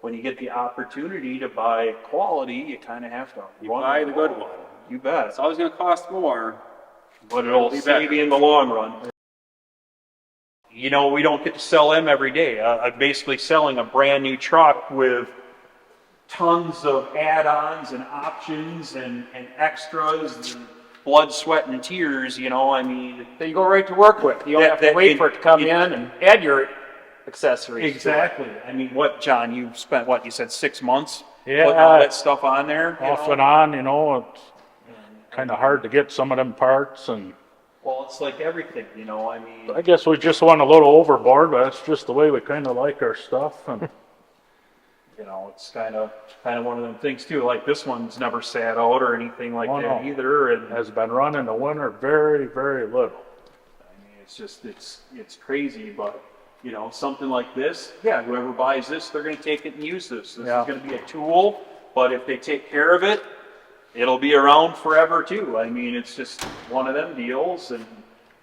when you get the opportunity to buy quality, you kind of have to buy the good one. You bet. It's always going to cost more, but it'll save you in the long run. You know, we don't get to sell them every day. I'm basically selling a brand new truck with tons of add-ons and options and extras and blood, sweat, and tears, you know, I mean. That you go right to work with. You don't have to wait for it to come in and add your accessories. Exactly. I mean, what, John, you spent, what, you said 6 months? Yeah. Putting all that stuff on there? Off and on, you know, it's kind of hard to get some of them parts. And well, it's like everything, you know, I mean. I guess we just went a little overboard, but that's just the way we kind of like our stuff. And you know, it's kind of one of them things too. Like this one's never sat out or anything like that either, and has been run in the winter very, very little. I mean, it's just it's crazy. But you know, something like this, yeah, whoever buys this, they're going to take it and use this. This is going to be a tool, but if they take care of it, it'll be around forever too. I mean, it's just one of them deals. And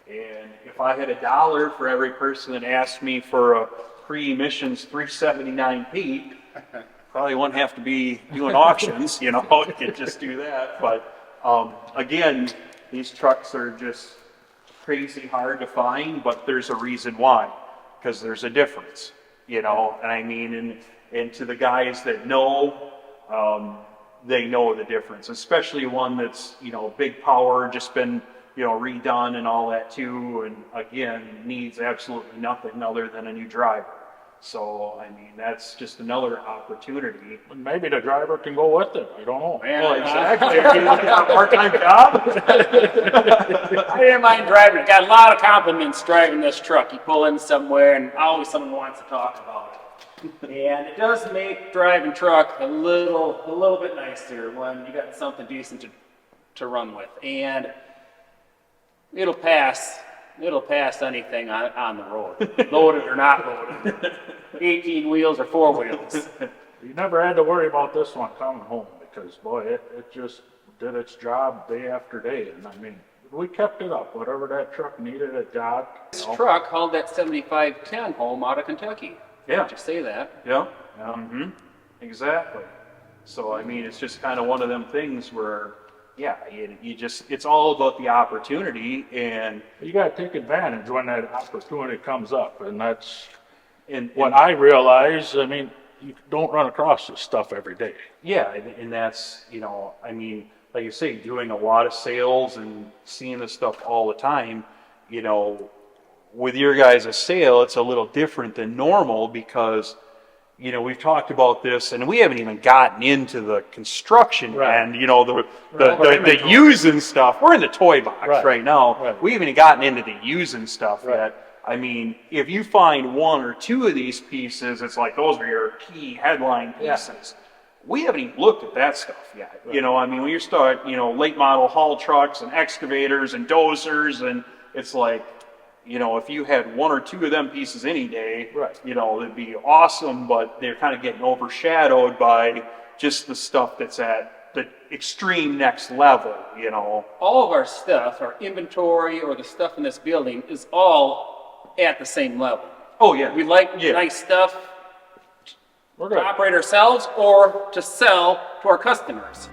if I had $1 for every person that asked me for a pre-emissions 379 Pete, probably wouldn't have to be doing auctions, you know, you could just do that. But again, these trucks are just crazy hard to find, but there's a reason why, because there's a difference, you know. And I mean, and to the guys that know, they know the difference, especially one that's, you know, big power, just been, you know, redone and all that too, and again, needs absolutely nothing other than a new driver. So, I mean, that's just another opportunity. Maybe the driver can go with it. I don't know. Man, well, exactly. Are you looking for a part-time job? I didn't mind driving. Got a lot of compliments driving this truck. You pull in somewhere and always someone wants to talk about it. And it does make driving truck a little bit nicer when you got something decent to run with. And it'll pass anything on the road, loaded or not loaded, 18 wheels or 4 wheels. You never had to worry about this one coming home because, boy, it just did its job day after day. And I mean, we kept it up. Whatever that truck needed, it got. This truck hauled that 7510 home out of Kentucky. Yeah. Did you say that? Yeah. Mm-hmm. Exactly. So, I mean, it's just kind of one of them things where, yeah, you just, it's all about the opportunity, and you got to take advantage when that opportunity comes up. And that's what I realize. I mean, you don't run across this stuff every day. Yeah, and that's, you know, I mean, like you say, doing a lot of sales and seeing this stuff all the time, you know, with your guys' sale, it's a little different than normal because, you know, we've talked about this, and we haven't even gotten into the construction end, you know, the using stuff. We're in the toy box right now. Right. We haven't gotten into the using stuff yet. I mean, if you find 1 or 2 of these pieces, it's like those are your key headline pieces. We haven't even looked at that stuff yet. You know, I mean, when you start, you know, late model haul trucks and excavators and dozers, and it's like, you know, if you had 1 or 2 of them pieces any day, you know, it'd be awesome, but they're kind of getting overshadowed by just the stuff that's at the extreme next level, you know. All of our stuff, our inventory or the stuff in this building is all at the same level. Oh, yeah. We like nice stuff to operate ourselves or to sell to our customers.